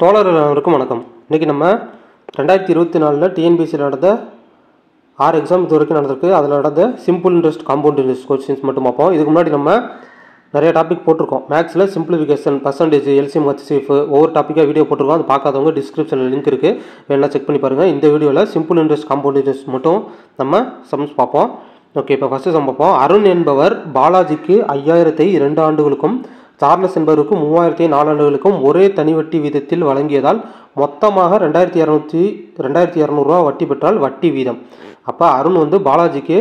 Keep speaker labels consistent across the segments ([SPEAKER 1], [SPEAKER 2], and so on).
[SPEAKER 1] தோழர்களுக்கும் வணக்கம். இன்றைக்கி நம்ம 2024 டிஎன்பிசியில் நடந்த 6 எக்ஸாம் இது வரைக்கும் நடந்திருக்கு. அதில் நடந்த simple interest compound interest questions மட்டும் பார்ப்போம். இதுக்கு முன்னாடி நம்ம நிறைய டாபிக் போட்டிருக்கோம். மேக்ஸில் சிம்பிளிஃபிகேஷன், பர்சன்டேஜ், எல்சிஎம், ஹெச்சிஎஃப் ஒவ்வொரு டாப்பிக்காக வீடியோ போட்டிருக்கோம். அது பார்க்காதவங்க டிஸ்கிரிப்ஷனில் லிங்க் இருக்குது, வேணா செக் பண்ணி பாருங்கள். இந்த வீடியோவில் சிம்பிள் இன்ட்ரெஸ்ட் காம்பவுண்ட் இன்ட்ரெஸ்ட் மட்டும் நம்ம சம்ஸ் பார்ப்போம். ஓகே, இப்போ ஃபஸ்ட்டு சம் பார்ப்போம். அருண் என்பவர் பாலாஜிக்கு 5000ஐ 2 ஆண்டுகளுக்கும் சார்லஸ் என்பவருக்கு 3000ஐ 4 ஆண்டுகளுக்கும் ஒரே தனிவட்டி வீதத்தில் வழங்கியதால் மொத்தமாக 2200 ரூபா வட்டி பெற்றால் வட்டி வீதம். அப்போ அருண் வந்து பாலாஜிக்கு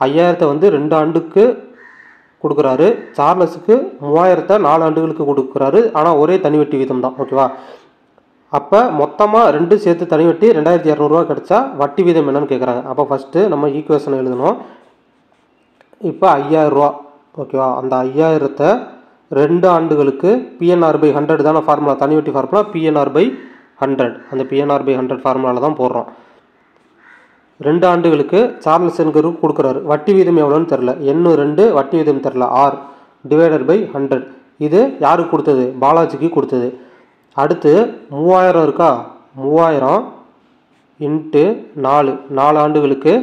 [SPEAKER 1] 5000ஐ வந்து 2 ஆண்டுக்கு கொடுக்குறாரு, சார்லஸுக்கு 3000ஐ 4 ஆண்டுகளுக்கு கொடுக்குறாரு. ஆனால் ஒரே தனிவட்டி வீதம் தான். ஓகேவா? அப்போ மொத்தமாக 2 சேர்த்து தனிவட்டி 2200 ரூபா கிடச்சா வட்டி வீதம் என்னன்னு கேட்குறாங்க. அப்போ ஃபஸ்ட்டு நம்ம ஈக்குவேஷன் எழுதணும். இப்போ 5000 ரூபா. ஓகேவா? அந்த 5000ஐ 2 ஆண்டுகளுக்கு PNR/100 தானே ஃபார்முலா, தனிவட்டி ஃபார்முலா PNR/100. அந்த PNR/100 ஃபார்முலாவில் தான் போடுறோம். 2 ஆண்டுகளுக்கு சார்லஸ் என்கிறவருக்கு கொடுக்குறாரு. வட்டி வீதம் எவ்வளோன்னு தெரில, N2 வட்டி வீதம் தெரில, R/100. இது யாருக்கு கொடுத்தது? பாலாஜிக்கு கொடுத்தது. அடுத்து 3000 இருக்கா, 3000 × 4 ஆண்டுகளுக்கு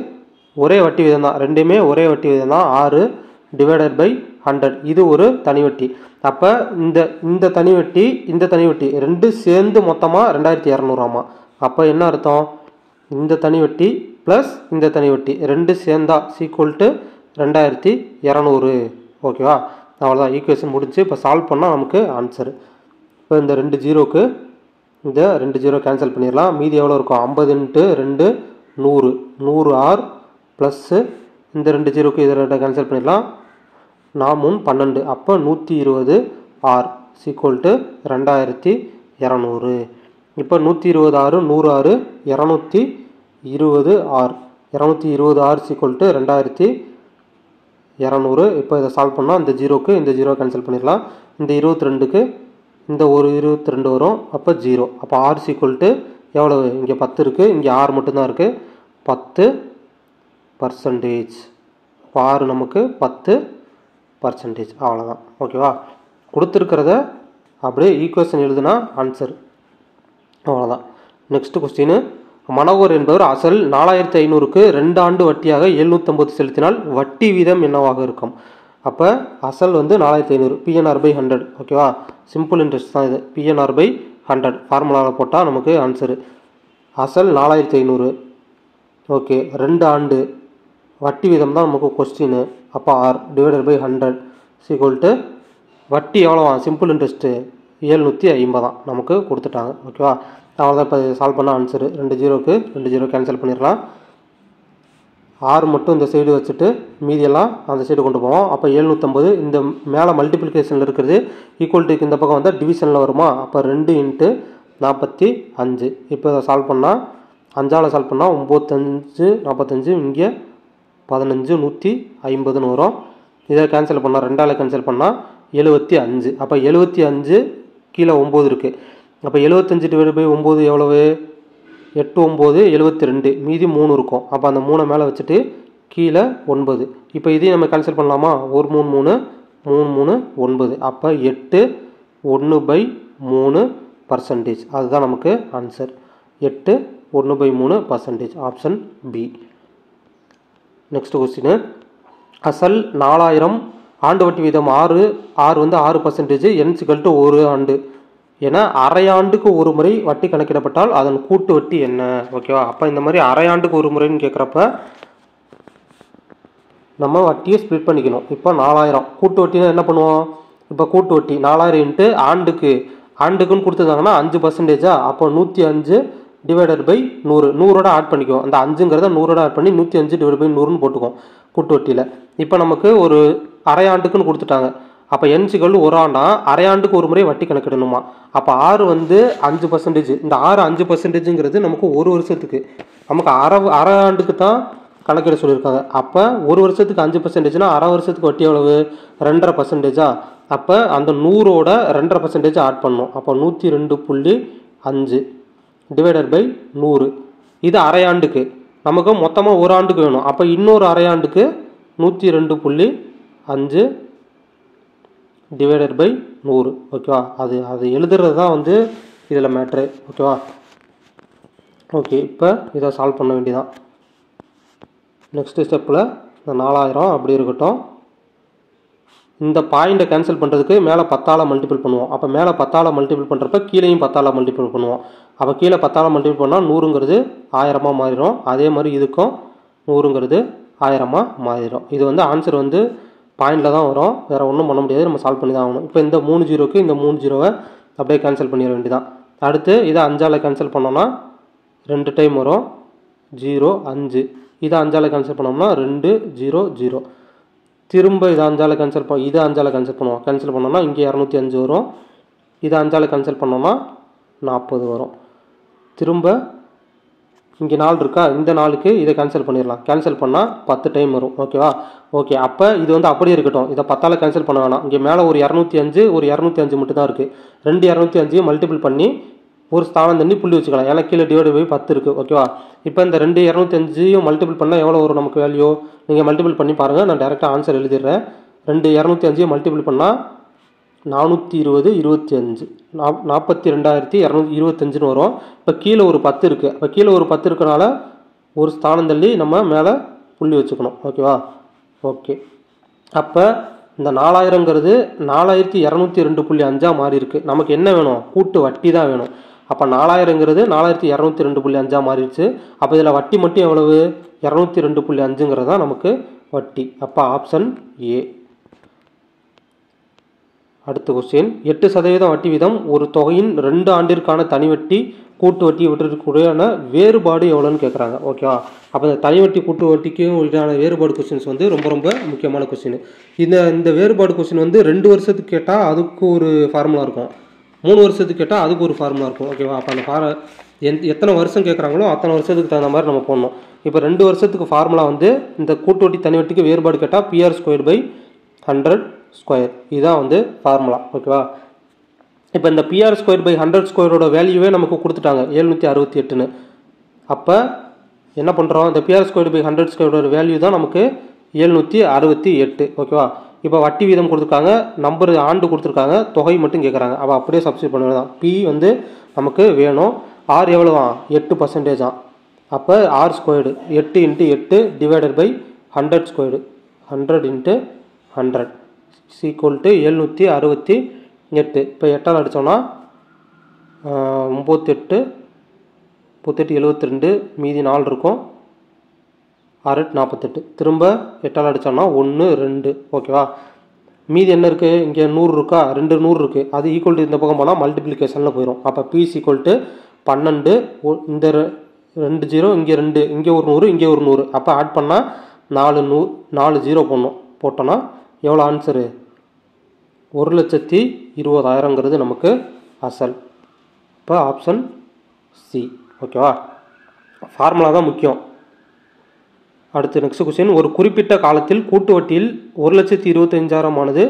[SPEAKER 1] ஒரே வட்டி வீதம் தான், ரெண்டுமே ஒரே வட்டி வீதம் தான், R/100. இது ஒரு தனிவட்டி. அப்போ இந்த தனிவட்டி இந்த தனிவட்டி 2 சேர்ந்து மொத்தமாக 2200 அப்போ என்ன அர்த்தம்? இந்த தனிவட்டி ப்ளஸ் இந்த தனிவட்டி 2 சேர்ந்தா ஈக்குவல் டு 2200. ஓகேவா? அவ்வளோதான், ஈக்குவேஷன் முடிஞ்சு. இப்போ சால்வ் பண்ணால் நமக்கு ஆன்சர். இப்போ இந்த 2 ஜீரோக்கு இந்த 2 ஜீரோ கேன்சல் பண்ணிடலாம். மீதி எவ்வளோ இருக்கும்? 50 × 2 100, 100R ப்ளஸ்ஸு இந்த 2 ஜீரோக்கு இதை 2 கேன்சல் பண்ணிடலாம். 4 3 12, அப்போ 120R ஈக்குவல் டு 2200. இப்போ 120R 100R 220R 220R equal to 2200. இப்போ இதை சால்வ் பண்ணால் இந்த ஜீரோக்கு இந்த ஜீரோ கேன்சல் பண்ணிடலாம். இந்த 22க்கு இந்த ஒரு 22 வரும், அப்போ 0. அப்போ R ஈக்குவல் டு எவ்வளவு? இங்கே 10 இருக்குது, இங்கே R மட்டும்தான் இருக்குது, 10%. இப்போ R நமக்கு 10%. அவ்வளோதான். ஓகேவா? கொடுத்துருக்கிறத அப்படியே ஈக்குவேஷன் எழுதுனா ஆன்சர். அவ்வளோதான். Next question. மனோகர் என்பவர் அசல் 4500க்கு 2 ஆண்டு வட்டியாக 750 செலுத்தினால் வட்டி வீதம் என்னவாக இருக்கும்? அப்போ அசல் வந்து 4500, PNR/100. ஓகேவா? சிம்பிள் இன்ட்ரெஸ்ட் தான் இது. PNR/100 ஃபார்முலாவில் போட்டால் நமக்கு ஆன்சரு. அசல் 4500, ஓகே, 2 ஆண்டு வட்டி வீதம் தான் நமக்கு கொஸ்டின். அப்போ R/100 ஈக்குவல் டு வட்டி எவ்வளோவா? சிம்பிள் இன்ட்ரெஸ்ட்டு 750 நமக்கு கொடுத்துட்டாங்க. ஓகேவா? அவ்வளோதான். இப்போ சால்வ் பண்ண ஆன்சரு. 2 ஜீரோக்கு 2 ஜீரோ கேன்சல் பண்ணிடலாம். R மட்டும் இந்த சைடு வச்சுட்டு மீதியெல்லாம் அந்த சைடு கொண்டு போவோம். அப்போ 750 இந்த மேலே மல்டிப்ளிகேஷனில் இருக்கிறது ஈக்குவல் டுக்கு இந்த பக்கம் வந்தால் டிவிஷனில் வருமா? அப்போ 2 × 45. இப்போ இதை சால்வ் பண்ணால் 5ஆல் சால்வ் பண்ணால் 95 45, இங்கே 15 150ன்னு வரும். இதை கேன்சல் பண்ணால் 2ஆல் கேன்சல் பண்ணால் 75. அப்போ 75 கீழே 9 இருக்குது. அப்போ 75/9 எவ்வளவு? 8 9 72, மீதி 3 இருக்கும். அப்போ அந்த 3 மேலே வச்சுட்டு கீழே 9. இப்போ இதையும் நம்ம கேன்சல் பண்ணலாமா? 1 3 3 3 3 9. அப்போ 8 1/3%. அதுதான் நமக்கு answer. 8 1/3%. Option B. Next question. அசல் 4000, ஆண்டு வட்டி வீதம் R வந்து 6%, N = 1 ஆண்டு என அரை ஆண்டுக்கு ஒரு முறை வட்டி கணக்கிடப்பட்டால் அதன் கூட்டு வட்டி என்ன? ஓகேவா? அப்போ இந்த மாதிரி அரை ஆண்டுக்கு ஒரு முறைன்னு கேட்குறப்ப நம்ம வட்டியை ஸ்ப்ளிட் பண்ணிக்கணும். இப்போ 4000 கூட்டு வட்டினா என்ன பண்ணுவோம்? இப்போ கூட்டு வட்டி 4000 × ஆண்டுக்குன்னு கொடுத்துருந்தாங்கன்னா 5%. அப்போ 105/100, 100ஓட ஆட் பண்ணிக்குவோம். அந்த 5ங்கிறத 100ஓட ஆட் பண்ணி 105/100ன்னு போட்டுக்குவோம் கூட்டு வட்டியில். இப்போ நமக்கு ஒரு அரை ஆண்டுக்குன்னு கொடுத்துட்டாங்க. அப்போ N = 1 ஆண்டா அரை ஆண்டுக்கு ஒரு முறை வட்டி கணக்கிடணுமா? அப்போ R வந்து 5%. இந்த R 5%ங்கிறது நமக்கு ஒரு வருஷத்துக்கு, நமக்கு அரை ஆண்டுக்கு தான் கணக்கிட சொல்லியிருக்காங்க. அப்போ ஒரு வருஷத்துக்கு 5%னா அரை வருஷத்துக்கு வட்டி எவ்வளவு? 2.5%. அப்போ அந்த 100ஓட 2.5% ஆட் பண்ணணும். அப்போ 102.5/100. இது அரை ஆண்டுக்கு. நமக்கு மொத்தமாக ஒரு ஆண்டுக்கு வேணும். அப்போ இன்னொரு அரை ஆண்டுக்கு 102.5 / 100. ஓகேவா? அது எழுதுறது தான் வந்து இதில் மேட்ரு. ஓகேவா? ஓகே, இப்போ இதை சால்வ் பண்ண வேண்டியதான். நெக்ஸ்ட்டு ஸ்டெப்பில் இந்த 4000 அப்படி இருக்கட்டும். இந்த பாயிண்ட்டை கேன்சல் பண்ணுறதுக்கு மேலே 10ஆல் மல்டிபிள் பண்ணுவோம். அப்போ மேலே 10ஆல் மல்டிபிள் பண்ணுறப்ப கீழேயும் 10ஆல் மல்டிபிள் பண்ணுவோம். அப்போ கீழே 10ஆல் மல்டிபிள் பண்ணால் 100ங்கிறது 1000 மாறிடும். அதே மாதிரி இதுக்கும் 100ங்கிறது 1000 மாறிடும். இது வந்து ஆன்சர் வந்து பாயிண்டில் தான் வரும், வேறு ஒன்றும் பண்ண முடியாது, நம்ம சால்வ் பண்ணி தான் ஆகணும். இப்போ இந்த 3 ஜீரோக்கு இந்த 3 ஜீரோவை அப்படியே கேன்சல் பண்ணிட வேண்டியதான். அடுத்து இதை 5ஆல் கேன்சல் பண்ணோம்னா 2 டைம் வரும், 0 5. இதை 5ஆல் கேன்சல் பண்ணோம்னா 2 0 0. திரும்ப இதை 5ஆல் கேன்சல் இதை 5ஆல் கேன்சல் பண்ணுவோம். கேன்சல் பண்ணோம்னா இங்கே 205 வரும். இதை 5ஆல் கேன்சல் பண்ணோம்னா 40 வரும். திரும்ப இங்கே 4 இருக்கா, இந்த 4க்கு இதை கேன்சல் பண்ணிடலாம். கேன்சல் பண்ணால் 10 டைம் வரும். ஓகேவா? ஓகே, அப்போ இது வந்து அப்படியே இருக்கட்டும். இதை 10ஆல் கேன்சல் பண்ண வேணாம். இங்கே மேலே ஒரு 205 ஒரு 205 மட்டும் தான் இருக்குது. 2 205 மல்டிபிள் பண்ணி ஒரு ஸ்தானம் தண்ணி புள்ளி வச்சுக்கலாம். ஏன்னா கீழே டிவைட் பை 10 இருக்குது. ஓகேவா? இப்போ இந்த 2 205 மல்டிபிள் பண்ணால் எவ்வளோ வரும் நமக்கு வேல்யூ? நீங்கள் மல்டிபிள் பண்ணி பாருங்கள், நான் டேரெக்டாக ஆன்சர் எழுதிடுறேன். 2 205 மல்டிபிள் பண்ணால் 420 25 42,225 வரும். இப்போ கீழே ஒரு 10 இருக்குது. இப்போ கீழே ஒரு 10 இருக்கனால ஒரு ஸ்தானம் தள்ளி நம்ம மேலே புள்ளி வச்சுக்கணும். ஓகேவா? ஓகே, அப்போ இந்த 4000ங்கிறது 4202.5 மாறி இருக்குது. நமக்கு என்ன வேணும்? கூட்டு வட்டி தான் வேணும். அப்போ 4000ங்கிறது 4202.5 மாறிடுச்சு. அப்போ இதில் வட்டி மட்டும் எவ்வளவு? 202.5ங்கிறது தான் நமக்கு வட்டி. அப்போ ஆப்ஷன் ஏ. அடுத்த கொஸ்டின், 8% வட்டி வீதம் ஒரு தொகையின் 2 ஆண்டிற்கான தனி வட்டி கூட்டு வட்டி இவற்றிற்குடையான வேறுபாடு எவ்வளோன்னு கேட்குறாங்க. ஓகேவா? அப்போ இந்த தனி வட்டி கூட்டு வட்டிக்கும் உண்டான வேறுபாடு கொஸ்டின்ஸ் வந்து ரொம்ப ரொம்ப முக்கியமான கொஸ்டின். இந்த வேறுபாடு கொஸ்டின் வந்து 2 வருஷத்துக்கு கேட்டால் அதுக்கு ஒரு ஃபார்முலா இருக்கும், 3 வருஷத்துக்கு கேட்டால் அதுக்கு ஒரு ஃபார்முலா இருக்கும். ஓகேவா? அப்போ அந்த எத்தனை வருஷம் கேட்குறாங்களோ அத்தனை வருஷத்துக்கு தகுந்த மாதிரி நம்ம போடணும். இப்போ 2 வருஷத்துக்கு ஃபார்முலா வந்து இந்த கூட்டு வட்டி தனி வட்டிக்கு வேறுபாடு கேட்டால் PR²/100². இதுதான் வந்து ஃபார்முலா. ஓகேவா? இப்போ இந்த PR²/100² வேல்யூவே நமக்கு கொடுத்துட்டாங்க 768ன்னு. அப்போ என்ன பண்ணுறோம்? இந்த PR²/100² வேல்யூ தான் நமக்கு 768. ஓகேவா? இப்போ வட்டி வீதம் கொடுத்துருக்காங்க, நம்பர் ஆண்டு கொடுத்துருக்காங்க, தொகை மட்டும் கேட்குறாங்க. அப்போ அப்படியே சப்ஸ்டிட் பண்ண வேண்டாம். P வந்து நமக்கு வேணும். R எவ்வளோவா? 8%. அப்போ R², 8 × 8 டிவைடட் பை 100², 100 × 100 768. இப்போ 8ஆல் அடித்தோம்னா 98 72, மீதி 4 இருக்கும், 6 48. திரும்ப 8ஆல் அடித்தோம்னா 1 2. ஓகேவா? மீதி என்ன இருக்குது? இங்கே 100 இருக்கா, 2 100 இருக்குது. அது ஈக்குவல் டு இந்த பக்கம் போனால் மல்டிப்ளிகேஷனில் போயிடும். அப்போ P = 12. இந்த 2 0, இங்கே 2, இங்கே ஒரு 100, இங்கே ஒரு 100. அப்போ ஆட் பண்ணால் 4 0 போட்டோன்னா எவ்வளோ ஆன்சரு? 1,20,000ங்கிறது நமக்கு அசல். இப்போ ஆப்ஷன் சி. ஓகேவா? ஃபார்முலா தான் முக்கியம். அடுத்து நெக்ஸ்ட் கொஸ்டின், ஒரு குறிப்பிட்ட காலத்தில் கூட்டு வட்டியில் 1,25,000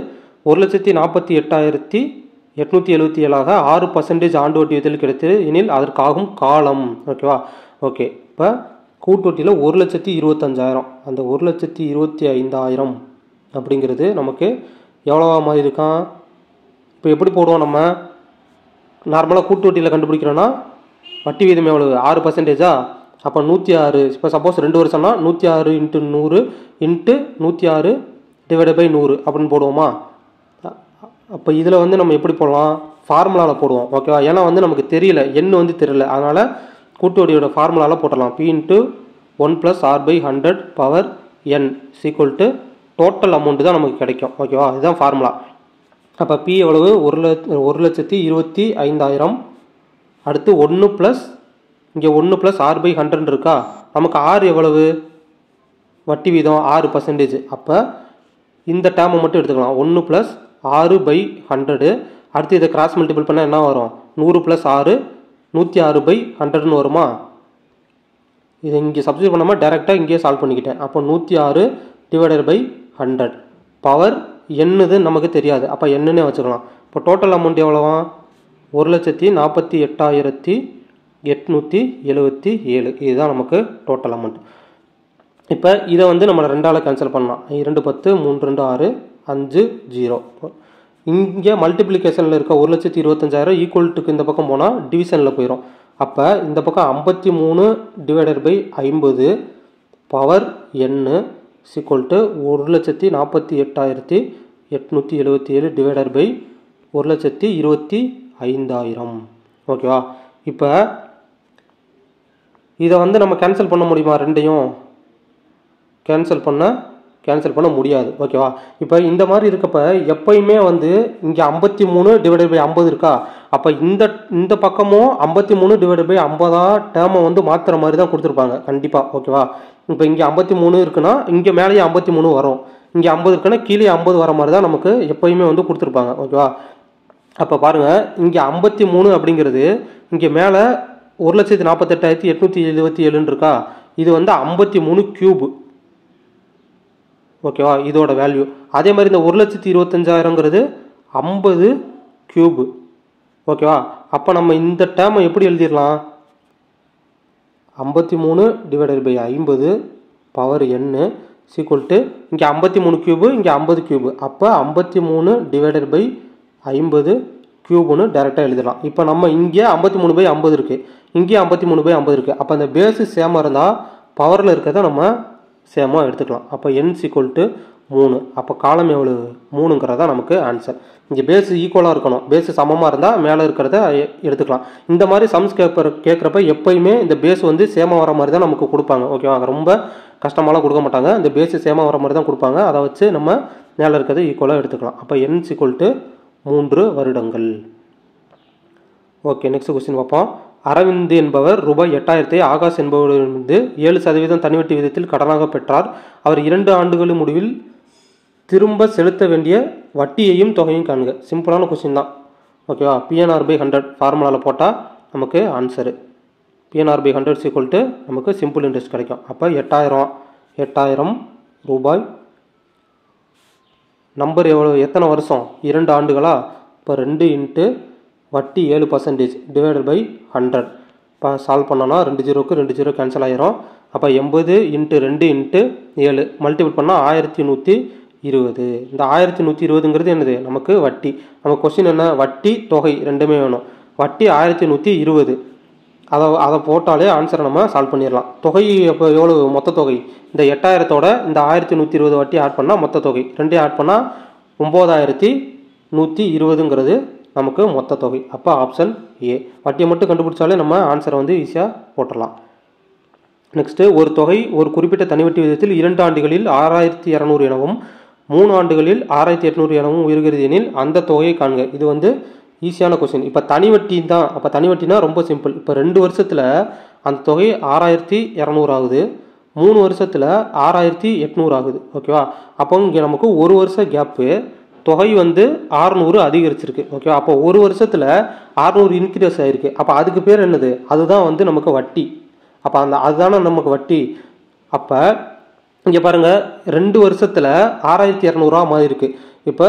[SPEAKER 1] 1,48,877 6% ஆண்டு வட்டி விதத்தில் கிடைத்தது எனில் அதற்காகும் காலம். ஓகேவா? ஓகே, இப்போ கூட்டு வட்டியில் 1,25,000, அந்த 1,25,000 அப்படிங்கிறது நமக்கு எவ்வளோவா மாதிரி இருக்கான்? இப்போ எப்படி போடுவோம்? நம்ம நார்மலாக கூட்டு வட்டியில் கண்டுபிடிக்கிறோன்னா வட்டி வீதம் எவ்வளவு? 6%. அப்போ 106. இப்போ சப்போஸ் 2 வருஷம்னா 106 × 100 × 106 டிவைடட் பை 100 அப்படின்னு போடுவோமா? அப்போ இதில் வந்து நம்ம எப்படி போடலாம்? ஃபார்முலாவில் போடுவோம். ஓகேவா? ஏன்னா வந்து நமக்கு தெரியல, எண் வந்து தெரியல, அதனால் கூட்டு வட்டியோட ஃபார்முலாவில் போட்டலாம். P × 1 + R/100 power n = total amount தான் நமக்கு கிடைக்கும். ஓகேவா? இதுதான் ஃபார்முலா. அப்போ P எவ்வளவு? 1,25,000. அடுத்து 1 + இங்கே 1 + R/100 இருக்கா, நமக்கு R எவ்வளவு? வட்டி வீதம் 6%. அப்போ இந்த டேர்மை மட்டும் எடுத்துக்கலாம், 1 + R/100. அடுத்து இதை கிராஸ் மல்டிபிள் பண்ணால் என்ன வரும்? 100 + 6 106/100ன்னு வருமா? இதை இங்கே சப்ஸ்டிட் பண்ணாமல் டேரெக்டாக இங்கேயே சால்வ் பண்ணிக்கிட்டேன். அப்போ 106 டிவைடட் பை 100 பவர் என்னது நமக்கு தெரியாது, அப்போ என்னன்னே வச்சுக்கலாம். இப்போ டோட்டல் அமௌண்ட் எவ்வளோவா? 1,48,877. இதுதான் நமக்கு டோட்டல் அமௌண்ட். இப்போ இதை வந்து நம்ம 2ஆல் கேன்சல் பண்ணலாம். 2 10 3 2 6 5 0. இங்கே மல்டிப்ளிகேஷனில் இருக்க 1,25,000 ஈக்குவல்ட்டுக்கு இந்த பக்கம் போனால் டிவிஷனில் போயிடும். அப்போ இந்த பக்கம் 53/50 power n equal to 1,48,877 divided by 1,25,000. ஓகேவா? இப்போ இதை வந்து நம்ம கேன்சல் பண்ண முடியுமா? ரெண்டையும் கேன்சல் பண்ண முடியாது. ஓகேவா? இப்போ இந்த மாதிரி இருக்கப்ப எப்பயுமே வந்து இங்கே 53/50 இருக்கா? அப்போ இந்த பக்கமும் 53/50 டேர்மை வந்து மாற்றுற மாதிரி தான் கொடுத்துருப்பாங்க கண்டிப்பாக. ஓகேவா? இப்போ இங்கே 53 இருக்குன்னா இங்கே மேலேயே 53 வரும், இங்கே 50 இருக்குன்னா கீழே 50 வர மாதிரி தான் நமக்கு எப்பயுமே வந்து கொடுத்துருப்பாங்க. ஓகேவா? அப்போ பாருங்கள், இங்கே 53 அப்படிங்கிறது இங்கே மேலே 1,48,877 இருக்கா? இது வந்து 53 கியூப். ஓகேவா? இதோட வேல்யூ. அதே மாதிரி இந்த 1,25,000ங்கிறது 50 கியூப். ஓகேவா? அப்போ நம்ம இந்த டேர்மை எப்படி எழுதிடலாம்? 53/50 பவர் n ஈக்குவல் டு இங்கே 53 கியூபு, இங்கே 50 கியூபு. அப்போ 53/50 கியூப்னு டேரெக்டாக எழுதிடலாம். இப்போ நம்ம இங்கே 53/50 இருக்குது, இங்கே 53/50 இருக்குது. அப்போ அந்த பேஸு சேமாக இருந்தால் பவரில் இருக்கிறத நம்ம சேமாக எடுத்துக்கலாம். அப்போ n ஈக்குவல் டு 3. அப்போ காலம் எவ்வளவு? 3ங்கிறதா நமக்கு ஆன்சர். இங்கே பேஸு ஈக்குவலாக இருக்கணும், பேஸு சமமாக இருந்தால் மேலே இருக்கிறத எடுத்துக்கலாம். இந்த மாதிரி சம்ஸ் கேட்குறப்ப எப்பயுமே இந்த பேஸ் வந்து சேமாக வர மாதிரி தான் நமக்கு கொடுப்பாங்க. ஓகேவா? ரொம்ப கஷ்டமாலாம் கொடுக்க மாட்டாங்க, இந்த பேஸு சேமாக வர மாதிரி தான் கொடுப்பாங்க. அதை வச்சு நம்ம மேலே இருக்கிறத ஈக்குவலாக எடுத்துக்கலாம். அப்போ n ஈக்குவல் டு 3 வருடங்கள். ஓகே, நெக்ஸ்ட் கொஸ்டின் பார்ப்போம். அரவிந்த் என்பவர் ரூபாய் 8,000 ஆகாஷ் என்பவரிடமிருந்து 7% தனி வட்டி விதத்தில் கடனாக பெற்றார். அவர் 2 ஆண்டுகளின் முடிவில் திரும்ப செலுத்த வேண்டிய வட்டியையும் தொகையும் காண்க. சிம்பிளான கொஸ்டின் தான். ஓகேவா? PNR/100 ஃபார்முலாவில் போட்டால் நமக்கு ஆன்சரு. PNR/100 ஈக்குவல் டு நமக்கு சிம்பிள் இன்ட்ரெஸ்ட் கிடைக்கும். அப்போ 8,000 ரூபாய். நம்பர் எவ்வளோ? எத்தனை வருஷம்? 2 ஆண்டுகளா? இப்போ 2 இன்ட்டு வட்டி 7% டிவைடட் பை 100. இப்போ சால்வ் பண்ணோன்னா 2 0க்கு 2 0 கேன்சல் ஆகிரும். அப்போ 80 இன்ட்டு 2 இன்ட்டு 7 மல்டிபிள் பண்ணால் 1120. இந்த 1120ங்கிறது என்னது? நமக்கு வட்டி. நம்ம கொஸ்டின் என்ன? வட்டி தொகை ரெண்டுமே வேணும். வட்டி 1120, அதை போட்டாலே ஆன்சரை நம்ம சால்வ் பண்ணிடலாம். தொகை அப்போ எவ்வளோ? மொத்த தொகை இந்த 8,000தோட இந்த 1120 வட்டி ஆட் பண்ணால் மொத்த தொகை ரெண்டையும் ஆட் பண்ணால் 9,120ங்கிறது நமக்கு மொத்த தொகை. அப்போ ஆப்ஷன் ஏ. வட்டியை மட்டும் கண்டுபிடிச்சாலே நம்ம ஆன்சரை வந்து ஈஸியாக போட்டுடலாம். நெக்ஸ்ட்டு, ஒரு தொகை ஒரு குறிப்பிட்ட தனிவட்டி விதத்தில் 2 ஆண்டுகளில் 6,200 எனவும் 3 ஆண்டுகளில் 6,800 எனவும் உயர்கிறது எனில் அந்த தொகையை காண்க. இது வந்து ஈஸியான கொஸ்டின். இப்போ தனிவட்டி தான். அப்போ தனிவட்டினா ரொம்ப சிம்பிள். இப்போ 2 வருஷத்தில் அந்த தொகை 6,200 ஆகுது, 3 வருஷத்தில் 6,800 ஆகுது. ஓகேவா? அப்போ இங்கே நமக்கு 1 வருஷம் கேப்பு, தொகை வந்து 600 அதிகரிச்சிருக்கு. ஓகேவா? அப்போ 1 வருஷத்தில் 600 இன்க்ரீஸ் ஆகிருக்கு. அப்போ அதுக்கு பேர் என்னது? அதுதான் வந்து நமக்கு வட்டி. அப்போ அதுதானே நமக்கு வட்டி. அப்போ இங்கே பாருங்கள், 2 வருஷத்தில் 6,200 மாதிரி இருக்குது. இப்போ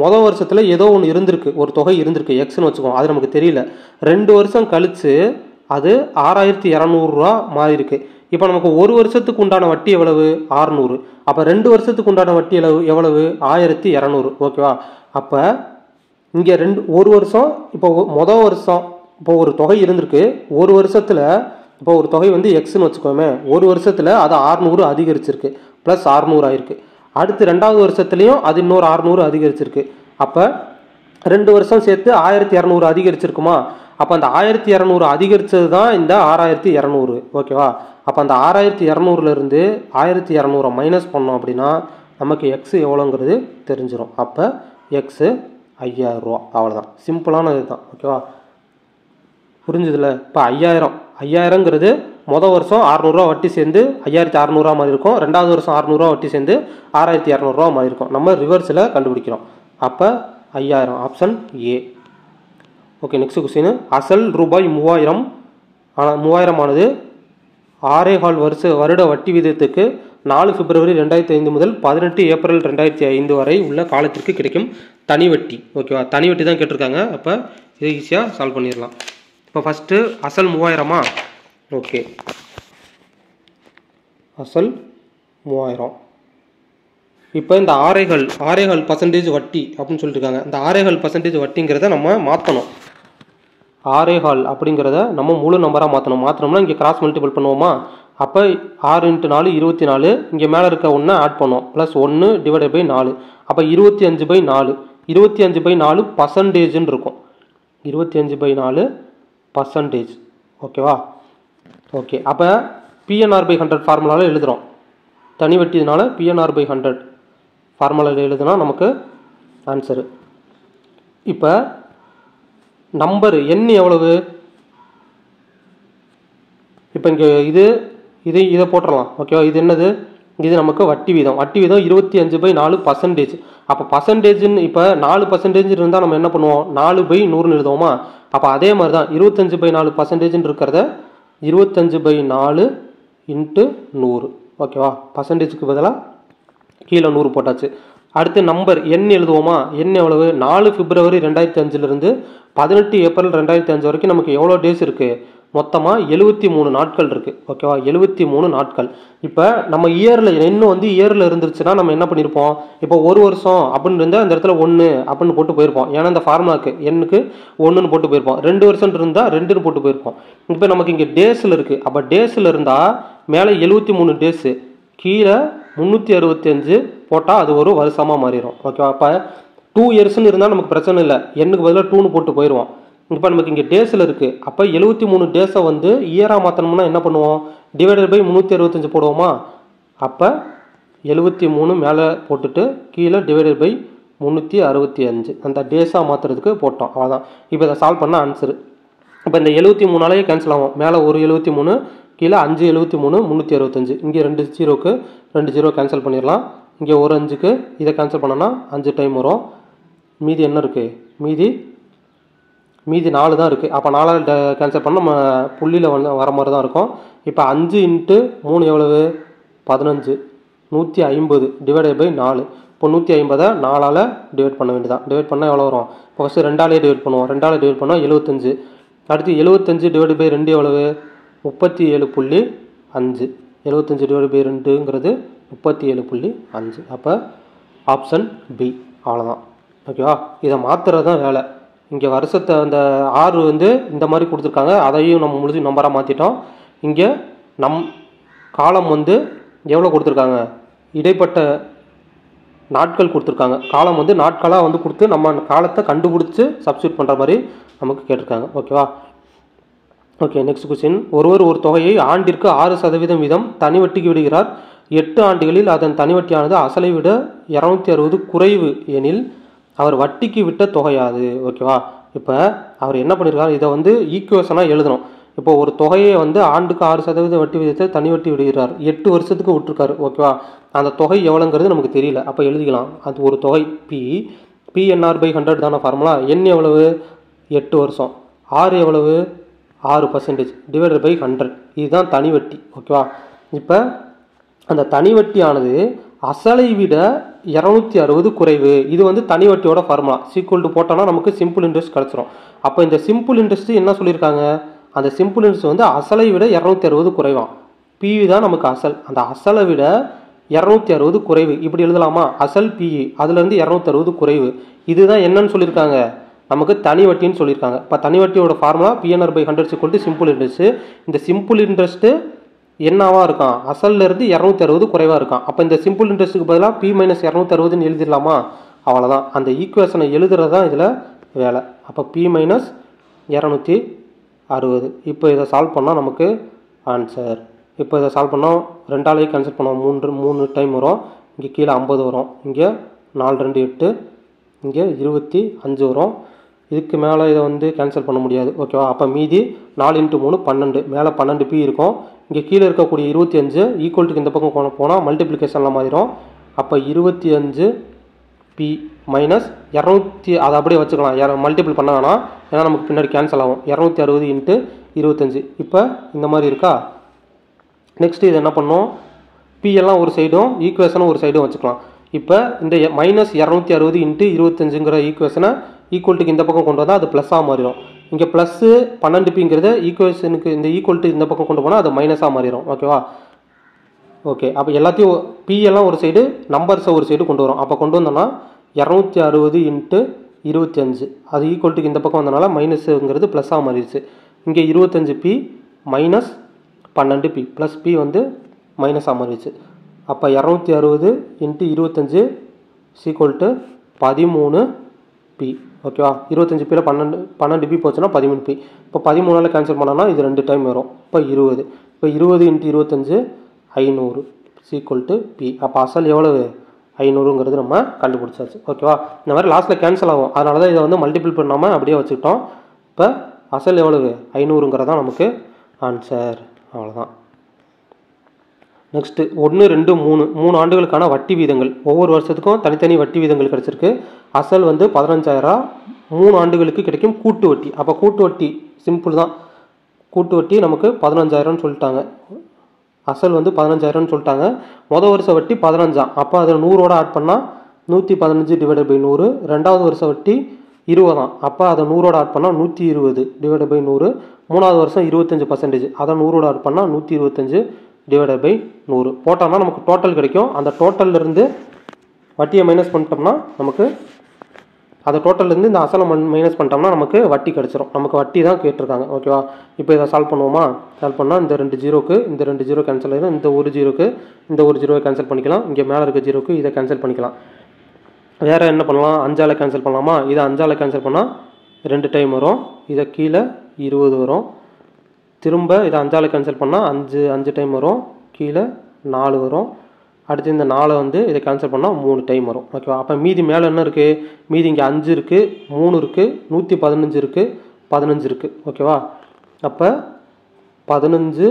[SPEAKER 1] மொதல் வருஷத்தில் ஏதோ ஒன்று இருந்திருக்கு, ஒரு தொகை இருந்திருக்கு, எக்ஸ்ன்னு வச்சுக்கோம், அது நமக்கு தெரியல. 2 வருஷம் கழித்து அது 6,200 மாறி இருக்கு. இப்போ நமக்கு 1 வருஷத்துக்கு உண்டான வட்டி எவ்வளவு? 600. அப்போ 2 வருஷத்துக்கு உண்டான வட்டி எவ்வளவு? 1,200. ஓகேவா? அப்போ இங்கே 1 வருஷம், இப்போ மொதல் வருஷம் இப்போ ஒரு தொகை இருந்திருக்கு, 1 வருஷத்தில் இப்போ ஒரு தொகை வந்து எக்ஸ்ன்னு வச்சுக்கோமே, 1 வருஷத்தில் அது 600 அதிகரிச்சிருக்கு, ப்ளஸ் 600 ஆயிருக்கு. அடுத்து 2வது வருஷத்துலேயும் அது இன்னொரு 600 அதிகரிச்சிருக்கு. அப்போ 2 வருஷம் சேர்த்து 1,200 அதிகரிச்சிருக்குமா? அப்போ அந்த 1,200 அதிகரித்தது தான் இந்த 6,200. ஓகேவா? அப்போ அந்த 6,200லேருந்து 1,200 மைனஸ் பண்ணோம் அப்படின்னா நமக்கு எக்ஸு எவ்வளோங்கிறது தெரிஞ்சிடும். அப்போ எக்ஸு 5,000 ரூபா. அவ்வளோதான், சிம்பிளான இது தான். ஓகேவா? புரிஞ்சுதுல? இப்போ 5,000ங்கிறது மொதல் வருஷம் 600 வட்டி சேர்ந்து 5,600 மாதிரி இருக்கும், 2வது வருஷம் 600 வட்டி சேர்ந்து 6,200 மாதிரி இருக்கும். நம்ம ரிவர்ஸில் கண்டுபிடிக்கிறோம். அப்போ 5,000 option A. Okay, next question. அசல் ரூபாய் 3,000 ஆனது 6,4 வருட வட்டி விகிதத்துக்கு 4 பிப்ரவரி 2005 முதல் 18 ஏப்ரல் 2005 வரை உள்ள காலத்திற்கு கிடைக்கும் தனி வட்டி. ஓகேவா? தனி வட்டி தான் கேட்டிருக்காங்க. அப்போ இது ஈஸியாக சால்வ் பண்ணிடலாம். இப்போ ஃபஸ்ட்டு அசல் 3,000மா? ஓகே, அசல் 3,000. இப்போ இந்த ஆறேகால் பர்சன்டேஜ் வட்டி அப்படின்னு சொல்லியிருக்காங்க. இந்த 6.5% வட்டிங்கிறத நம்ம மாற்றணும். 6.5 அப்படிங்கிறத நம்ம முழு நம்பராக மாற்றணும். மாற்றினோம்னா இங்கே கிராஸ் மல்டிபிள் பண்ணுவோமா, அப்போ 6 × 4 24, இங்கே மேலே இருக்க 1 ஆட் பண்ணுவோம், ப்ளஸ் 1 டிவைடட் பை 4, அப்போ 25/4. 25/4 பர்சன்டேஜ்னு இருக்கும். 25/4%. ஓகேவா? ஓகே, அப்போ PNR/100 ஃபார்முலாவில் எழுதுகிறோம். தனி வட்டினால PNR/100 ஃபார்முலாவில் எழுதுனா நமக்கு ஆன்சரு. இப்போ நம்பர் எண் எவ்வளவு? இப்போ இங்கே இதை போட்டுடலாம். ஓகேவா? இது என்னது? இது நமக்கு வட்டி வீதம். வட்டி வீதம் 25/4%. அப்போ பர்சன்டேஜ்னு இப்போ 4% இருந்தால் நம்ம என்ன பண்ணுவோம்? 4/100 எழுதுவோமா? அப்போ அதே மாதிரி தான் 25/4% இருக்கிறத 25/4 × 100. ஓகேவா? பர்சன்டேஜுக்கு பதிலாக கீழே 100 போட்டாச்சு. அடுத்து நம்பர் எண் எழுதுவோமா? எண் எவ்வளவு? 4 பிப்ரவரி 2005 18 ஏப்ரல் 2005 வரைக்கும் நமக்கு எவ்வளோ டேஸ் இருக்குது? மொத்தமாக 73 நாட்கள் இருக்குது. ஓகேவா? 73 நாட்கள். இப்போ நம்ம இயரில் எண்ணு வந்து இயரில் இருந்துருச்சுன்னா நம்ம என்ன பண்ணியிருப்போம்? இப்போ ஒரு வருஷம் அப்படின்னு இருந்தால் அந்த இடத்துல 1 அப்படின்னு போட்டு போயிருப்போம். ஏன்னா இந்த ஃபார்முலாக்கு எண்ணுக்கு 1ன்னு போட்டு போயிருப்போம். 2 வருஷம் இருந்தால் 2ன்னு போட்டு போயிருப்போம். இப்போ நமக்கு இங்கே டேஸில் இருக்குது. அப்போ டேஸில் இருந்தால் மேலே 73 டேஸு, கீழே 365 போட்டால் அது ஒரு வருஷமாக மாறிடும். ஓகேவா? அப்போ 2 இயர்ஸ்ன்னு இருந்தால் நமக்கு பிரச்சனை இல்லை, எண்ணுக்கு பதிலாக 2ன்னு போட்டு போயிடுவோம். இப்போ நமக்கு இங்கே டேஸில் இருக்குது. அப்போ 73 டேஸை வந்து இயராக மாற்றணும்னா என்ன பண்ணுவோம்? டிவைடட் பை 365 போடுவோமா? அப்போ 73 மேலே போட்டுட்டு கீழே டிவைடட் பை 365 அந்த டேஸாக மாற்றுறதுக்கு போட்டோம். அவ்வளோதான். இப்போ இதை சால்வ் பண்ண ஆன்சரு. இப்போ இந்த 73 கேன்சல் ஆகும். மேலே ஒரு 73, கீழே 5 73 365. இங்கே 2 0க்கு 2 0 கேன்சல் பண்ணிடலாம். இங்கே ஒரு 5க்கு இதை கேன்சல் பண்ணோன்னா 5 டைம் வரும். மீதி என்ன இருக்குது? மீதி 4 தான் இருக்குது. அப்போ 4 கேன்சல் பண்ணால் நம்ம புள்ளியில் வர மாதிரி தான் இருக்கும். இப்போ 5 × 3 எவ்வளவு? 15. 150 டிவைடட் பை 4. இப்போ 150 4ஆல் டிவைட் பண்ண வேண்டியதான். டிவைட் பண்ணால் எவ்வளோ வரும்? இப்போ ஃபஸ்ட்டு 2ஆலே டிவைட் பண்ணுவோம். 2ஆல் டிவைட் பண்ணால் 75. அடுத்து 75 டிவைட் பை 2 எவ்வளவு? 37.5. 75 டிவைட் பை 2ங்கிறது 37.5. அப்போ ஆப்ஷன் பி. அவ்வளோதான். ஓகேவா? இதை மாற்றுறது தான் வேலை. இங்கே வருஷத்தை அந்த 6 வந்து இந்த மாதிரி கொடுத்துருக்காங்க, அதையும் நம்ம முழுது நம்பராக மாற்றிட்டோம். இங்கே காலம் வந்து எவ்வளோ கொடுத்துருக்காங்க? இடைப்பட்ட நாட்கள் கொடுத்துருக்காங்க. காலம் வந்து நாட்களாக வந்து கொடுத்து நம்ம காலத்தை கண்டுபிடிச்சி சப்ஸ்டியூட் பண்ணுற மாதிரி நமக்கு கேட்டிருக்காங்க. ஓகேவா? Okay, next question. ஒருவர் ஒரு தொகையை ஆண்டிற்கு 6% வீதம் தனி வட்டிக்கு விடுகிறார். 8 ஆண்டுகளில் அதன் தனி வட்டியானது அசலை விட 260 குறைவு எனில் அவர் வட்டிக்கு விட்ட தொகையாது. ஓகேவா? இப்போ அவர் என்ன பண்ணியிருக்காரு? இதை வந்து ஈக்குவேஷனாக எழுதணும். இப்போ ஒரு தொகையை வந்து ஆண்டுக்கு 6% வட்டி விதத்தை தனி வட்டி விடுகிறார். 8 வருஷத்துக்கு விட்டுருக்காரு. ஓகேவா? அந்த தொகை எவ்வளோங்கிறது நமக்கு தெரியல. அப்போ எழுதிக்கலாம். அது ஒரு தொகை PNR/100 தானே ஃபார்முலா. எண் எவ்வளவு? 8 வருஷம். 6 எவ்வளவு? 6% டிவைடட் பை 100. இதுதான் தனி வட்டி. ஓகேவா? இப்போ அந்த தனி வட்டியானது அசலை விட 260 குறைவு. இது வந்து தனி வட்டியோட ஃபார்முலா. சீக்குவல் டு போட்டோம்னா நமக்கு சிம்பிள் இன்ட்ரெஸ்ட் கிடச்சிரும். அப்போ இந்த சிம்பிள் இன்ட்ரெஸ்ட் என்ன சொல்லியிருக்காங்க? அந்த சிம்பிள் இன்ட்ரெஸ்ட் வந்து அசலை விட 260 குறைவாம். PE தான் நமக்கு அசல். அந்த அசலை விட 260 குறைவு இப்படி எழுதலாமா? அசல் PE, அதுலேருந்து 260 குறைவு. இதுதான் என்னன்னு சொல்லியிருக்காங்க? நமக்கு தனி வட்டின்னு சொல்லியிருக்காங்க. இப்போ தனி வட்டியோட ஃபார்முலா PNR/100 சிம்பிள் இன்ட்ரெஸ்ட். இந்த சிம்பிள் இன்ட்ரெஸ்ட்டு என்னவா இருக்கான்? அசல்லேருந்து 260 குறைவாக இருக்கான். அப்போ இந்த சிம்பிள் இன்ட்ரெஸ்ட்டுக்கு பதிலாக P - 260ன்னு எழுதிடலாமா? அவ்வளோதான். அந்த ஈக்குவேஷனை எழுதுறது தான் இதில் வேலை. அப்போ P - 260. இப்போ இதை சால்வ் பண்ணால் நமக்கு ஆன்சர். இப்போ இதை சால்வ் பண்ணால் 2ஆலேயே கேன்சல் பண்ணோம். 3 டைம் வரும். இங்கே கீழே 50 வரும். இங்கே 4 2 8, இங்கே 25 வரும். இதுக்கு மேலே இதை வந்து கேன்சல் பண்ண முடியாது. ஓகேவா? அப்போ மீதி 4 × 3 12. மேலே 12 P இருக்கும். இங்கே கீழே இருக்கக்கூடிய 25 ஈக்குவல்ட்டுக்கு இந்த பக்கம் போனால் மல்டிப்ளிகேஷனில் மாறிடும். அப்போ 25 P மைனஸ் 200, அதை அப்படியே வச்சுக்கலாம். மல்டிபிள் பண்ண வேணாம், ஏன்னா நமக்கு பின்னாடி கேன்சல் ஆகும். 260 × 25. இப்போ இந்த மாதிரி இருக்கா? நெக்ஸ்ட்டு இது என்ன பண்ணோம்? P எல்லாம் ஒரு சைடும் ஈக்குவேஷனும் ஒரு சைடும் வச்சுக்கலாம். இப்போ இந்த -260 × 25ங்கிற ஈக்குவேஷனை ஈக்குவல்ட்டுக்கு இந்த பக்கம் கொண்டு வந்தால் அது ப்ளஸ்ஸாக மாறிடும். இங்கே ப்ளஸ்ஸு 12Pங்கிறத ஈக்குவேஷனுக்கு இந்த ஈக்குவல்ட்டு இந்த பக்கம் கொண்டு போனால் அது மைனஸாக மாறிடும். ஓகேவா? ஓகே, அப்போ எல்லாத்தையும் பி எல்லாம் ஒரு சைடு, நம்பர்ஸை ஒரு சைடு கொண்டு வரும். அப்போ கொண்டு வந்தோம்னா 260 இன்ட்டு 25 அது ஈக்குவல் டு இந்த பக்கம் வந்தனால மைனஸுங்கிறது ப்ளஸ்ஸாக மாறிடுச்சு. இங்கே 25p minus 12p plus p வந்து மைனஸாக மாறிடுச்சு. அப்போ 260 இன்ட்டு 25 ஈக்குவல் டு 13p. ஓகேவா, 25p 12p போச்சுன்னா 13p. இப்போ 13ஆல் கேன்சல் பண்ணோன்னா இது 2 டைம் வரும். இப்போ 20. இப்போ 20 இன்ட்டு 25 500 ஈக்குவல் டு p. அப்போ அசல் எவ்வளவு 500ங்கிறது நம்ம கண்டுபிடிச்சாச்சு. ஓகேவா, இந்த மாதிரி லாஸ்ட்டில் கேன்சல் ஆகும். அதனால தான் இதை வந்து மல்டிபிள் பண்ணாமல் அப்படியே வச்சுக்கிட்டோம். இப்போ அசல் எவ்வளவு 500ங்கிறதான் நமக்கு ஆன்சர். அவ்வளோதான். நெக்ஸ்ட்டு 1, 2, 3 ஆண்டுகளுக்கான வட்டி வீதங்கள். ஒவ்வொரு வருஷத்துக்கும் தனித்தனி வட்டி வீதங்கள் கிடச்சிருக்கு. அசல் வந்து 15,000, 3 ஆண்டுகளுக்கு கிடைக்கும் கூட்டு வட்டி. அப்போ கூட்டு வட்டி சிம்பிள் தான். கூட்டு வட்டி நமக்கு 15,000ன்னு சொல்லிட்டாங்க. அசல் வந்து 15,000ன்னு சொல்லிட்டாங்க. மொதல் வருஷ வட்டி 15. அப்போ அதில் 100ஓட ஆட் பண்ணால் 115 டிவைடட் பை 100. ரெண்டாவது வருஷ வட்டி 20. அப்போ அதை 100ஓட ஆட் பண்ணால் 120 டிவைடட் பை 100. மூணாவது வருஷம் 25%. அதை 100ஓட ஆட் பண்ணால் 125 டிவைடட் பை 100 போட்டோம்னா நமக்கு டோட்டல் கிடைக்கும். அந்த டோட்டல்லேருந்து வட்டியை மைனஸ் பண்ணிட்டோம்னா நமக்கு அந்த டோட்டல்லேருந்து இந்த அசலை மைனஸ் பண்ணிட்டோம்னா நமக்கு வட்டி கிடச்சிரும். நமக்கு வட்டி தான் கேட்டிருக்காங்க. ஓகேவா, இப்போ இதை சால்வ் பண்ணுவோமா? சால்வ் பண்ணால் இந்த 2 ஜீரோக்கு இந்த 2 ஜீரோ கேன்சல் ஆகிடும். இந்த ஒரு ஜீரோக்கு இந்த ஒரு ஜீரோவை கேன்சல் பண்ணிக்கலாம். இங்கே மேலே இருக்க ஜீரோக்கு இதை கேன்சல் பண்ணிக்கலாம். வேறு என்ன பண்ணலாம்? 5ஆல் கேன்சல் பண்ணலாமா? இதை 5ஆல் கேன்சல் பண்ணால் 2 டைம் வரும். இதை கீழே 20 வரும். திரும்ப இதை 5ஆல் கேன்சல் பண்ணால் 5 டைம் வரும். கீழே 4 வரும். அடுத்து இந்த 4 வந்து இதை கேன்சல் பண்ணால் 3 டைம் வரும். ஓகேவா, அப்போ மீதி மேலே என்ன இருக்குது? மீதி இங்கே 5 இருக்குது, 3 இருக்குது, 115 இருக்குது, 15 இருக்குது. ஓகேவா, அப்போ 15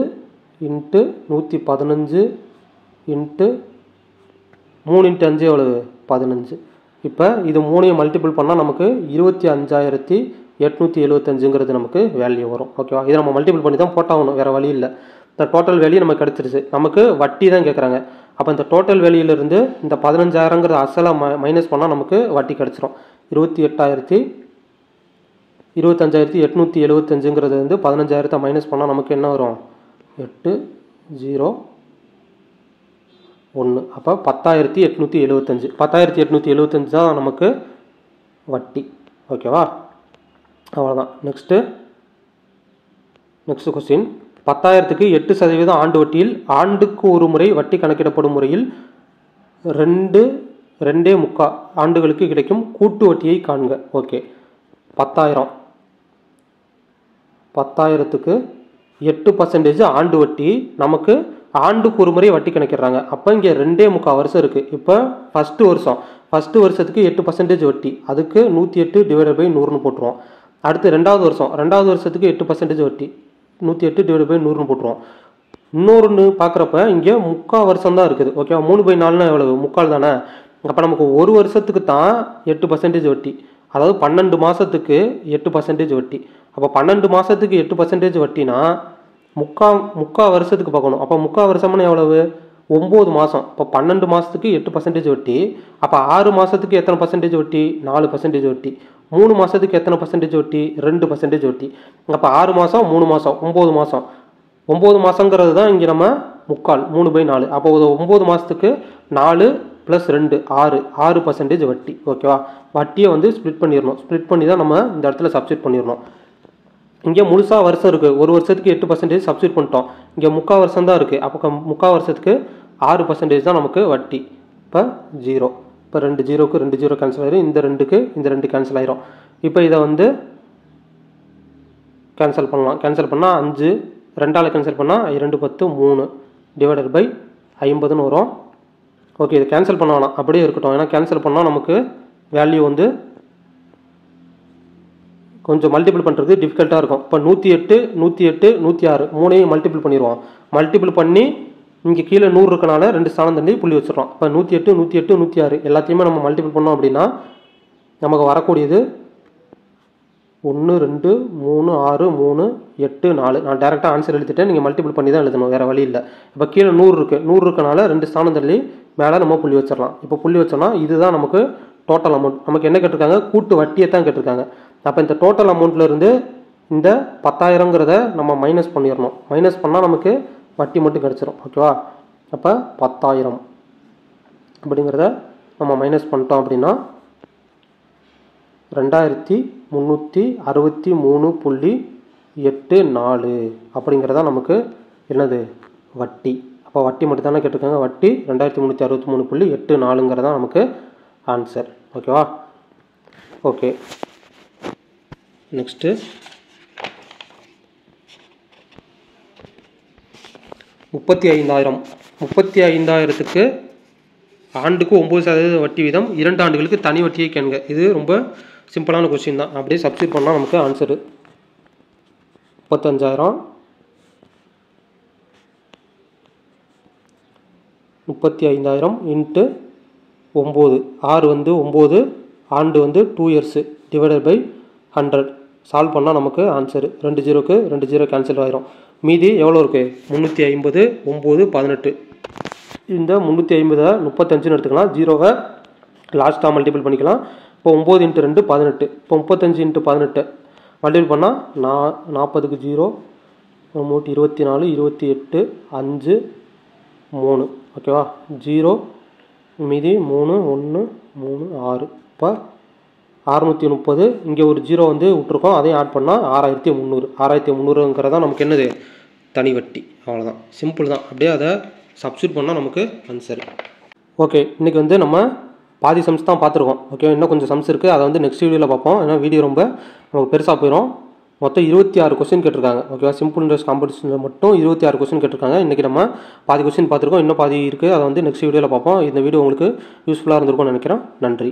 [SPEAKER 1] இன்ட்டு 115 இன்ட்டு 3 இன்ட்டு 5 எவ்வளவு? 15. இப்போ இது 3ஐயும் மல்டிபிள் பண்ணால் நமக்கு 25,875ங்கிறது நமக்கு வேல்யூ வரும். ஓகேவா, இதை நம்ம மல்டிபிள் பண்ணி தான் போட்டாகணும், வேறு வழி இல்லை. இந்த டோட்டல் வேல்யூ நமக்கு கிடச்சிருச்சு. நமக்கு வட்டி தான் கேட்குறாங்க. அப்போ இந்த டோட்டல் வேல்யூலேருந்து இந்த 15,000ங்கிற அசலாக மைனஸ் பண்ணால் நமக்கு வட்டி கிடச்சிரும். 25,875ங்கிறது வந்து 15,000 மைனஸ் பண்ணால் நமக்கு என்ன வரும்? 801. அப்போ 10,875. 10,875 தான் நமக்கு வட்டி. ஓகேவா, அவ்வளோதான். Next question. 10,000க்கு 8% ஆண்டு வட்டியில் ஆண்டுக்கு ஒரு முறை வட்டி கணக்கிடப்படும் முறையில் 2.25 ஆண்டுகளுக்கு கிடைக்கும் கூட்டு வட்டியை காண்க. ஓகே, 10,000க்கு 8% ஆண்டு வட்டி நமக்கு ஆண்டுக்கு ஒரு முறை வட்டி கணக்கிடுறாங்க. அப்போ இங்கே 2.25 வருஷம் இருக்குது. இப்போ ஃபஸ்ட்டு வருஷத்துக்கு 8% வட்டி, அதுக்கு 108 டிவைடட் பை 100ன்னு போட்டுருவோம். அடுத்து ரெண்டாவது வருஷத்துக்கு 8% வட்டி, 108 டிவைட் பை 100ன்னு போட்டுருவோம். இன்னொன்று பார்க்குறப்ப இங்கே 3/4 வருஷம் தான் இருக்குது. ஓகேவா, 3/4னா எவ்வளவு? 3/4 தானே. அப்போ நமக்கு ஒரு வருஷத்துக்கு தான் 8% வட்டி, அதாவது 12 மாதத்துக்கு 8% வட்டி. அப்போ 12 மாதத்துக்கு 8% வட்டினா 3/4 வருஷத்துக்கு பார்க்கணும். அப்போ 3/4 வருஷம்னா எவ்வளவு? 9 மாதம். இப்போ 12 மாதத்துக்கு 8% வட்டி. அப்போ 6 மாதத்துக்கு எத்தனை பர்சன்டேஜ் வட்டி? 4% வட்டி. 3 மாதத்துக்கு எத்தனை பர்சன்டேஜ் வட்டி? 2% வட்டி. அப்போ 6 மாதம் 3 மாதம் 9 மாதம். 9 மாதங்கிறது தான் இங்கே நம்ம 3/4, 3/4. அப்போ 9 மாதத்துக்கு 4 + 2 6% வட்டி. ஓகேவா, வட்டியை வந்து ஸ்ப்ளிட் பண்ணிடணும். ஸ்ப்ளிட் பண்ணி தான் நம்ம இந்த இடத்துல சப்ஸ்டிட் பண்ணிடணும். இங்கே முழுசாக வருஷம் இருக்குது. ஒரு வருஷத்துக்கு 8% சப்ஸ்டிட் பண்ணிட்டோம். இங்கே 3/4 வருஷம் தான் இருக்குது. அப்போ 3/4 வருஷத்துக்கு 6% தான் நமக்கு வட்டி. இப்போ 0. இப்போ 2 ஜீரோக்கு 2 ஜீரோ கேன்சல் ஆயிரும். இந்த 2க்கு இந்த 2 கேன்சல் ஆயிரும். இப்போ இதை வந்து கேன்சல் பண்ணலாம். கேன்சல் பண்ணால் 5, 2ஆல் கேன்சல் பண்ணால் 2 10 3 டிவைடட் பை 50ன்னு வரும். ஓகே, இதை கேன்சல் பண்ண வேணாம், அப்படியே இருக்கட்டும். ஏன்னா கேன்சல் பண்ணால் நமக்கு வேல்யூ வந்து கொஞ்சம் மல்டிபிள் பண்ணுறது டிஃபிகல்ட்டாக இருக்கும். இப்போ 108 106 3ஐயும் மல்டிபிள் பண்ணிடுவோம். மல்டிபிள் பண்ணி இங்கே கீழே 100 இருக்கனால 2 ஸ்தானம் தள்ளி புள்ளி வச்சிடறோம். இப்போ 108 106 எல்லாத்தையுமே நம்ம மல்டிபிள் பண்ணோம் அப்படின்னா நமக்கு வரக்கூடியது 1 2 3 6 3 8 4. நான் டேரெக்டாக ஆன்சர் எழுதிட்டேன். நீங்கள் மல்டிபிள் பண்ணி தான் எழுதணும், வேறு வழி இல்லை. இப்போ கீழே 100 இருக்குது. 100 இருக்கனால 2 ஸ்தானம் தள்ளி மேலே நம்ம புள்ளி வச்சிடலாம். இப்போ புள்ளி வச்சோன்னா இதுதான் நமக்கு டோட்டல் அமௌண்ட். நமக்கு என்ன கேட்டிருக்காங்க? கூட்டு வட்டியை தான் கேட்டிருக்காங்க. அப்போ இந்த டோட்டல் அமௌண்ட்லேருந்து இந்த 10,000ங்கிறத நம்ம மைனஸ் பண்ணிடணும். மைனஸ் பண்ணால் நமக்கு வட்டி மட்டும் கிடச்சிரும். ஓகேவா, அப்போ 10,000 அப்படிங்கிறத நம்ம மைனஸ் பண்ணிட்டோம் அப்படின்னா 2363.84 அப்படிங்கிறதா நமக்கு என்னது வட்டி. அப்போ வட்டி மட்டும் தானே கேட்டிருக்காங்க. வட்டி 2363.84ங்கிறதா நமக்கு ஆன்சர். ஓகேவா? ஓகே, நெக்ஸ்ட்டு 35,000க்கு ஆண்டுக்கு 9% வட்டி வீதம் 2 ஆண்டுகளுக்கு தனி வட்டியை கேளுங்க. இது ரொம்ப சிம்பிளான கொஸ்டின் தான். அப்படியே சப்ஸ்டிட் பண்ணால் நமக்கு ஆன்சரு 35,000 இன்ட்டு 9, ஆறு வந்து 9, ஆண்டு வந்து 2 இயர்ஸு டிவைடட் பை 100 சால்வ் பண்ணால் நமக்கு ஆன்சரு 2 ஜீரோக்கு 2 ஜீரோ கேன்சல் ஆகிரும். மீதி எவ்வளோ இருக்குது? 350, 9, 18. இந்த 350 35ன்னு எடுத்துக்கலாம். ஜீரோவை லாஸ்ட்டாக மல்டிபிள் பண்ணிக்கலாம். இப்போ 9 × 2 18. இப்போ 35 × 18 மல்டிபிள் பண்ணால் 40க்கு 0, 24, 28, 5, 3. ஓகேவா? 0 மீதி 3, 1, 3, 6. இப்போ 630. இங்கே ஒரு ஜீரோ வந்து விட்டுருக்கோம், அதையும் ஆட் பண்ணால் 6,300. 6,300ங்கிறதா நமக்கு என்னது தனி வட்டி. அவ்வளோதான், சிம்பிள் தான். அப்படியே அதை சப்ஸ்டிட் பண்ணால் நமக்கு ஆன்சர். ஓகே, இன்றைக்கி வந்து நம்ம பாதி சம்ஸ் தான் பார்த்துருக்கோம். ஓகே, இன்னும் கொஞ்சம் சம்ஸ் இருக்குது, அதை வந்து நெக்ஸ்ட் வீடியோவில் பார்ப்போம். ஏன்னா வீடியோ ரொம்ப நமக்கு பெருசாக போயிடும். மொத்தம் 26 கொஸ்டின் கேட்டிருக்காங்க. ஓகேவா? சிம்பிள் இன்ட்ரெஸ்ட் காம்படிஷனில் மட்டும் 26 கொஸ்டின் கேட்டிருக்காங்க. இன்றைக்கி நம்ம பாதி கொஸ்டின் பார்த்துருக்கோம், இன்னும் பாதி இருக்குது. அதை வந்து நெக்ஸ்ட் வீடியோவில் பார்ப்போம். இந்த வீடியோ உங்களுக்கு யூஸ்ஃபுல்லாக இருந்திருக்கும்னு நினைக்கிறேன். நன்றி.